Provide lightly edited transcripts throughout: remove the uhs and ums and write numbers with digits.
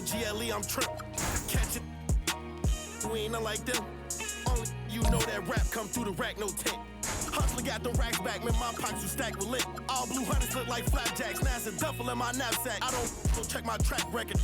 G-L-E, I'm trippin'. Catch it, we ain't nothing like them. Only you know that rap come through the rack, no tape. Hustler got them racks back, man, my pockets was stacked with lit. All blue hunters look like flapjacks, now it's a duffel in my knapsack. I don't check my track record.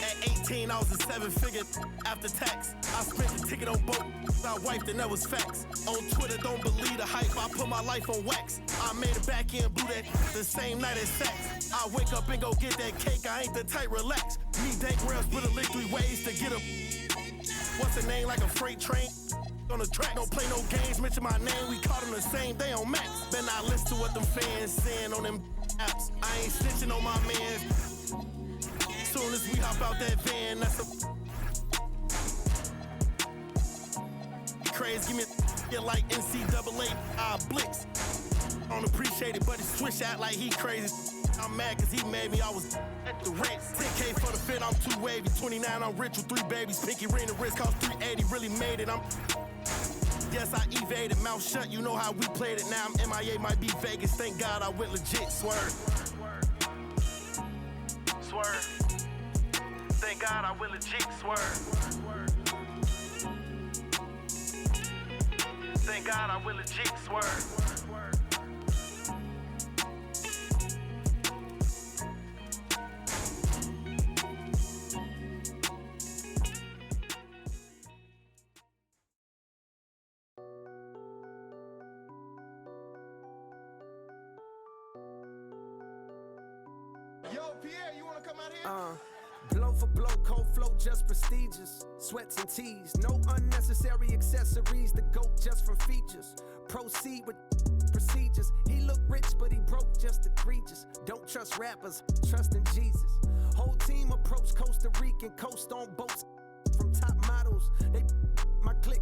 At 18, I was a 7-figure after tax. I spent the ticket on both, I wiped and that was facts. On Twitter, don't believe the hype, I put my life on wax. I made it back in, blew that the same night as sex. I wake up and go get that cake, I ain't the type, relax. Me, Dank Rails, put a lick 3 ways to get a. What's the name, like a freight train? On the track, don't play no games, mention my name, we caught them the same day on Max. Better not listen to what them fans saying on them apps. I ain't snitching on my mans. Soon as we hop out that van, that's a crazy, give me a like NCAA, I blitz. I don't appreciate it, but he switch out like he crazy. I'm mad cause he made me, I was at the Ritz. 10K for the fit, I'm too wavy. 29, I'm rich with 3 babies. Pinky ring, the wrist cost 380, really made it. Yes, I evaded, mouth shut, you know how we played it. Now I'm MIA, might be Vegas, thank God I went legit, swerve. Swerve. Thank God I went legit, swerve. Thank God I went legit, swerve. Yo, Pierre, you wanna come out here? Blow for blow, cold flow, just prestigious. Sweats and tees, no unnecessary accessories. The GOAT just from features. Proceed with procedures. He look rich, but he broke, just egregious. Don't trust rappers, trust in Jesus. Whole team approach Costa Rican, coast on boats from top models. They my click.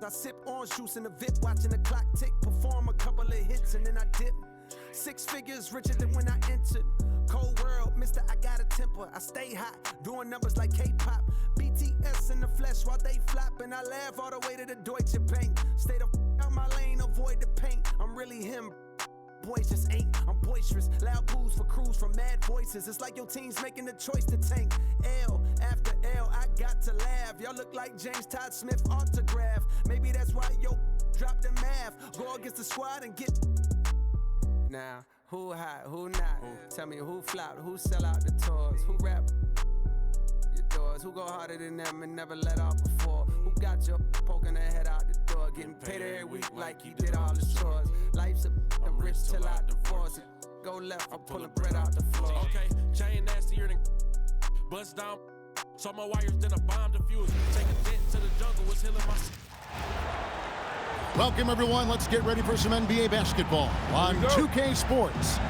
I sip orange juice in the VIP, watching the clock tick. Perform a couple of hits and then I dip. 6 figures richer than when I entered. Cold world, mister, I got a temper. I stay hot, doing numbers like K-pop. BTS in the flesh while they flop. And I laugh all the way to the Deutsche Bank. Stay the out my lane, avoid the paint. I'm really him. Boys just ain't, I'm boisterous. Loud boos for crews from mad voices. It's like your team's making the choice to tank. L after L, I got to laugh. Y'all look like James Todd Smith autograph. Maybe that's why yo dropped the math. Go against the squad and get. Now, who hot, who not? Tell me who flopped, who sell out the tours, who rap your doors, who go harder than them and never let off before, who got your poking their head out the door, getting paid every week like you did all the chores. Life's a rich till I divorce it. Go left, I'm pulling bread out the floor. Okay, chain nastier than bust down. Saw my wires, then a bomb defuse. Take a dent to the jungle, was healing my. Welcome, everyone. Let's get ready for some NBA basketball on 2K Sports.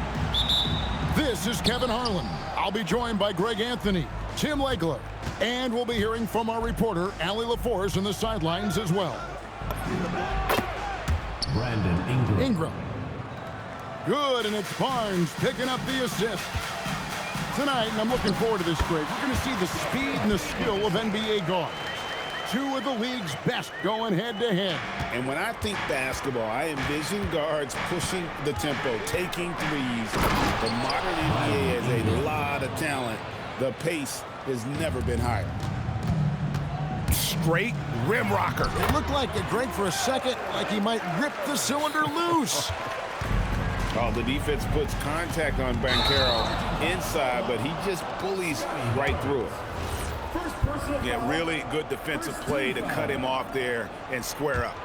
This is Kevin Harlan. I'll be joined by Greg Anthony, Tim Legler, and we'll be hearing from our reporter, Allie LaForce, in the sidelines as well. Brandon Ingram. Good, and it's Barnes picking up the assist. Tonight, and I'm looking forward to this, Greg, you're going to see the speed and the skill of NBA guards. 2 of the league's best going head-to-head. And when I think basketball, I envision guards pushing the tempo, taking threes. The modern NBA has a lot of talent. The pace has never been higher. Straight rim rocker. It looked like it, Greg, for a second, like he might rip the cylinder loose. Oh, the defense puts contact on Banchero inside, but he just bullies right through it. Yeah, really good defensive play to cut him off there and square up.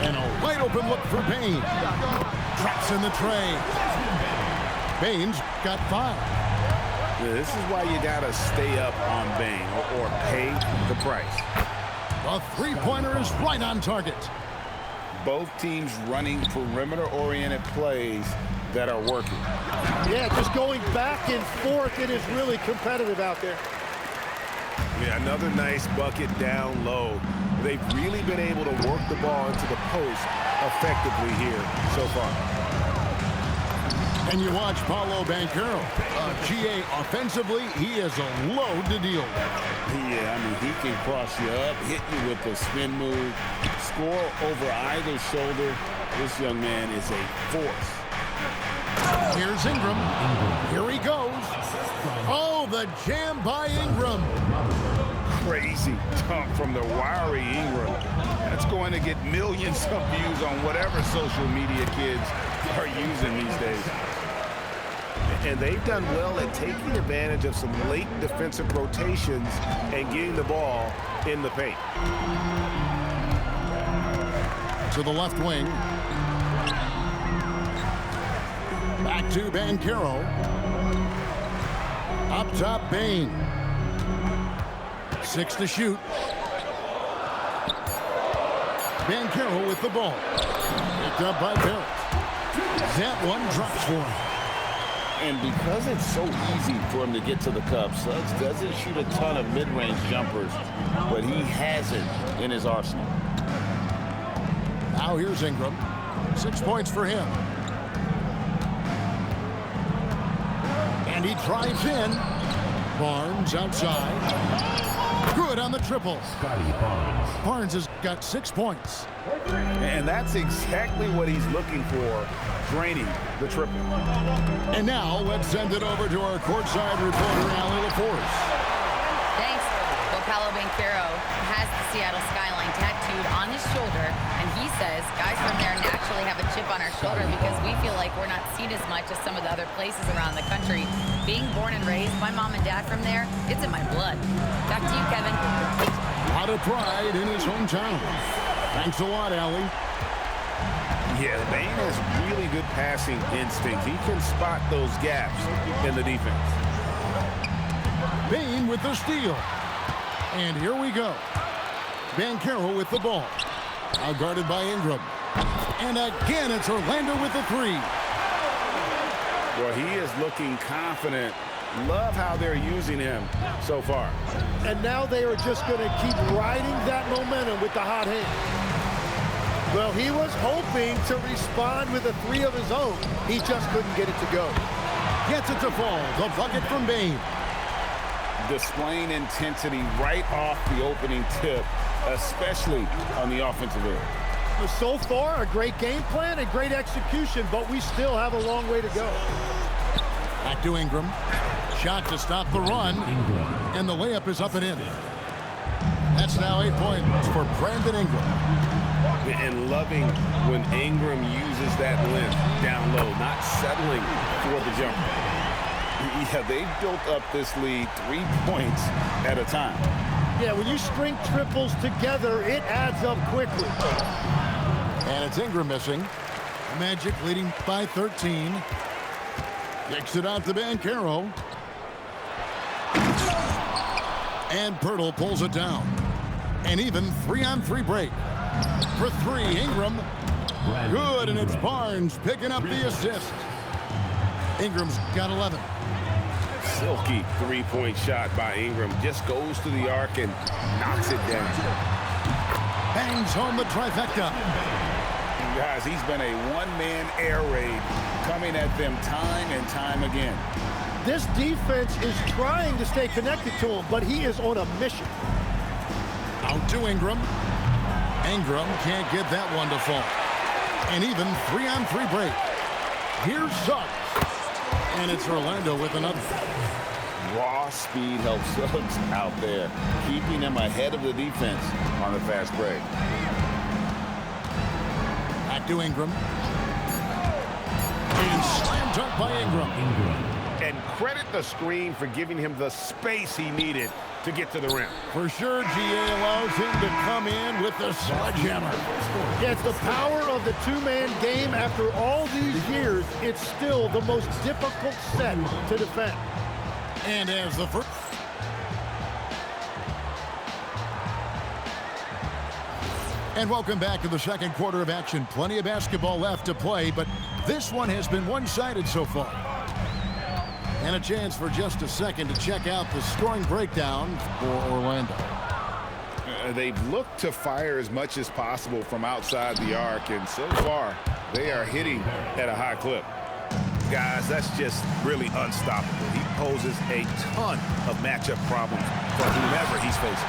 And a wide open look for Bain. Traps in the tray. Bain's got 5. Yeah, this is why you gotta stay up on Bain or pay the price. The three-pointer is right on target. Both teams running perimeter-oriented plays that are working. Yeah, just going back and forth, it is really competitive out there. Yeah, another nice bucket down low. They've really been able to work the ball into the post effectively here so far. And you watch Paolo Banchero. GA offensively, he is a load to deal with. Yeah, I mean, he can cross you up, hit you with the spin move, score over either shoulder. This young man is a force. Here's Ingram. Here he goes. Oh, the jam by Ingram. Crazy dunk from the wiry Ingram. That's going to get millions of views on whatever social media kids are using these days. And they've done well at taking advantage of some late defensive rotations and getting the ball in the paint. To the left wing. Back to Banchero. Up top, Bane. 6 to shoot. Banchero with the ball. Picked up by Barrett. That one drops for him. And because it's so easy for him to get to the cup, Suggs doesn't shoot a ton of mid-range jumpers, but he has it in his arsenal. Now here's Ingram. 6 points for him. And he drives in. Barnes outside. Good on the triple. Barnes has got 6 points. And that's exactly what he's looking for, draining the triple. And now let's send it over to our courtside reporter, Allie LaForce. Thanks. Well, Paolo Banchero has the Seattle skyline tattooed on his shoulder, and he says guys from there naturally have a chip on our shoulder because we feel like we're not seen as much as some of the other places around the country. Being born and raised, my mom and dad from there, it's in my blood. Back to you, Kevin. A lot of pride in his hometown. Thanks a lot, Allie. Yeah, Bane has really good passing instinct. He can spot those gaps in the defense. Bane with the steal. And here we go. Banchero with the ball. Now guarded by Ingram. And again, it's Orlando with the 3. Well, he is looking confident. Love how they're using him so far. And now they are just going to keep riding that momentum with the hot hand. Well, he was hoping to respond with a 3 of his own. He just couldn't get it to go. Gets it to fall. The bucket from Bane. Displaying intensity right off the opening tip, especially on the offensive end. So far, a great game plan and great execution, but we still have a long way to go. Back to Ingram. Shot to stop the run. And the layup is up and in. That's now 8 points for Brandon Ingram. And loving when Ingram uses that length down low, not settling for the jumper. Yeah, they've built up this lead 3 points at a time. Yeah, when you string triples together, it adds up quickly. And it's Ingram missing. Magic leading by 13. Kicks it out to Banchero. And Pirtle pulls it down. An even 3-on-3 break. For 3, Ingram. Good, and it's Barnes picking up the assist. Ingram's got 11. Silky 3-point shot by Ingram. Just goes to the arc and knocks it down. Bangs home the trifecta. And guys, he's been a one-man air raid coming at them time and time again. This defense is trying to stay connected to him, but he is on a mission. Out to Ingram. Ingram can't get that one to fall. An even 3-on-3 break. Here's Suggs. And it's Orlando with another. Raw speed helps Suggs out there, keeping him ahead of the defense on the fast break. Back to Ingram. And slam dunk by Ingram. And credit the screen for giving him the space he needed to get to the rim. For sure, GA allows him to come in with the sledgehammer. Yeah, it's the power of the two-man game. After all these years, it's still the most difficult set to defend. And as the first. And welcome back to the second quarter of action. Plenty of basketball left to play, but this one has been one-sided so far. And a chance for just a second to check out the scoring breakdown for Orlando. They've looked to fire as much as possible from outside the arc, and so far, they are hitting at a high clip. Guys, that's just really unstoppable. He poses a ton of matchup problems for whomever he's facing.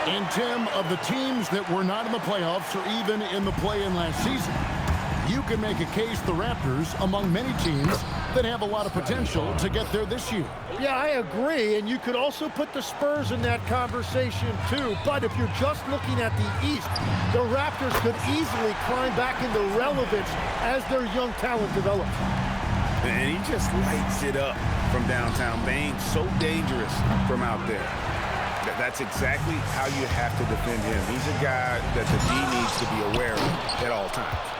And Tim, of the teams that were not in the playoffs or even in the play-in last season, you can make a case the Raptors among many teams that have a lot of potential to get there this year. Yeah, I agree, and you could also put the Spurs in that conversation too. But if you're just looking at the East, the Raptors could easily climb back into relevance as their young talent develops. And he just lights it up from downtown. Bain, so dangerous from out there. That's exactly how you have to defend him. He's a guy that the D needs to be aware of at all times.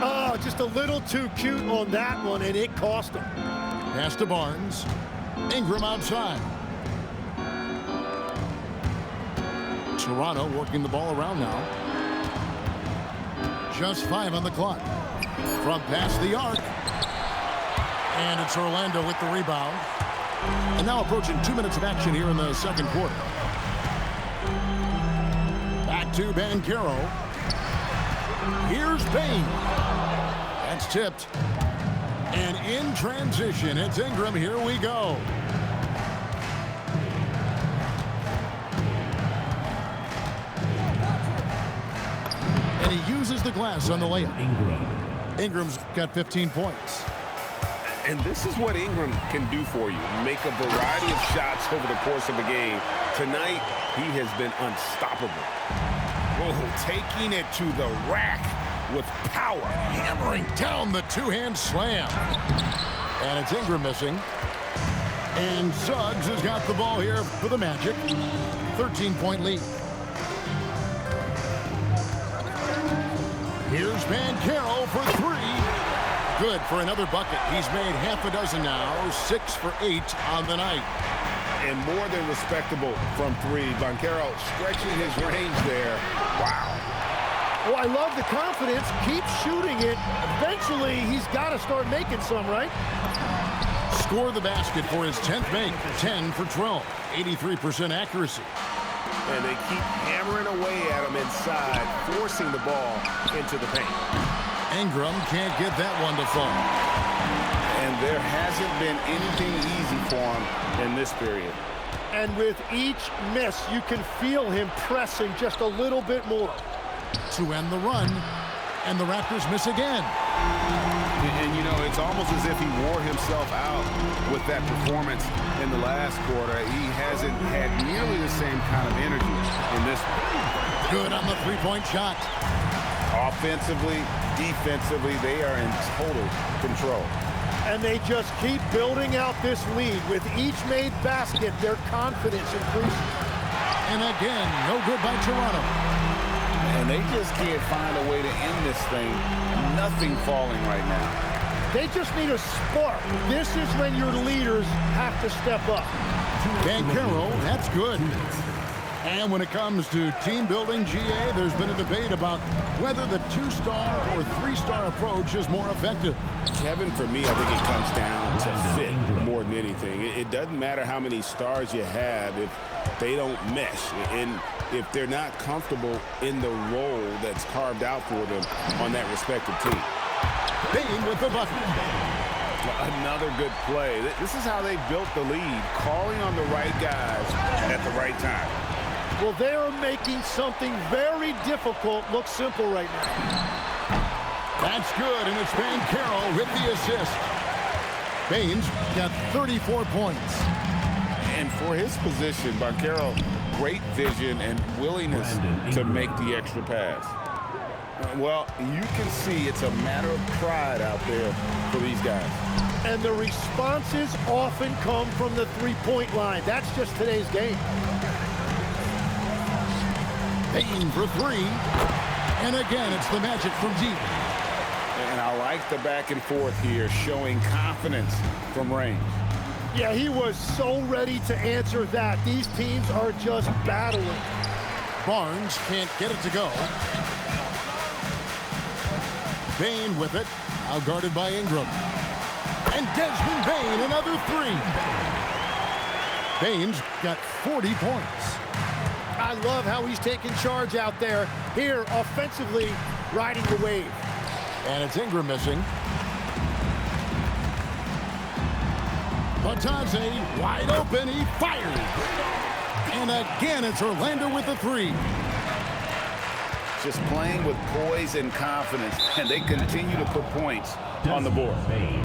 Oh, just a little too cute on that one, and it cost him. Pass to Barnes. Ingram outside. Toronto working the ball around now. Just 5 on the clock. From past the arc. And it's Orlando with the rebound. And now approaching 2 minutes of action here in the second quarter. Back to Banchero. Here's Bain. That's tipped. And in transition, it's Ingram. Here we go. And he uses the glass on the layup. Ingram's got 15 points. And this is what Ingram can do for you. Make a variety of shots over the course of a game. Tonight, he has been unstoppable. Whoa, taking it to the rack with power. Hammering down the two-hand slam. And it's Ingram missing. And Suggs has got the ball here for the Magic. 13-point lead. Here's Banchero for 3. Good for another bucket. He's made half a dozen now, 6 for 8 on the night. And more than respectable from 3. Banchero stretching his range there. Wow. Well, I love the confidence. Keep shooting it. Eventually, he's got to start making some, right? Score the basket for his 10th make. 10 for 12. 83% accuracy. And they keep hammering away at him inside, forcing the ball into the paint. Ingram can't get that one to fall. And there hasn't been anything easy for him in this period. And with each miss, you can feel him pressing just a little bit more. To end the run, and the Raptors miss again. And you know, it's almost as if he wore himself out with that performance in the last quarter. He hasn't had nearly the same kind of energy in this one. Good on the three-point shot. Offensively, defensively, they are in total control. And they just keep building out this lead. With each made basket, their confidence increases. And again, no good by Toronto. And they just can't find a way to end this thing. Nothing falling right now. They just need a spark. This is when your leaders have to step up. Banchero, that's good. And when it comes to team building, GA, there's been a debate about whether the 2-star or 3-star approach is more effective. Kevin, for me, I think it comes down to fit more than anything. It doesn't matter how many stars you have if they don't mesh. And if they're not comfortable in the role that's carved out for them on that respective team. Bain with the bucket. Another good play. This is how they built the lead, calling on the right guys at the right time. Well, they are making something very difficult look simple right now. That's good, and it's Banchero with the assist. Bain's got 34 points. And for his position, Banchero, great vision and willingness to make the extra pass. Well, you can see it's a matter of pride out there for these guys. And the responses often come from the three-point line. That's just today's game. Bain for 3. And again, it's the Magic from deep. And I like the back and forth here, showing confidence from range. Yeah, he was so ready to answer that. These teams are just battling. Barnes can't get it to go. Bain with it, out guarded by Ingram. And Desmond Bain, another 3. Bain's got 40 points. I love how he's taking charge out there. Here, offensively, riding the wave. And it's Ingram missing. Batadze wide open, he fires. And again, it's Orlando with the 3. just playing with poise and confidence, and they continue to put points on the board.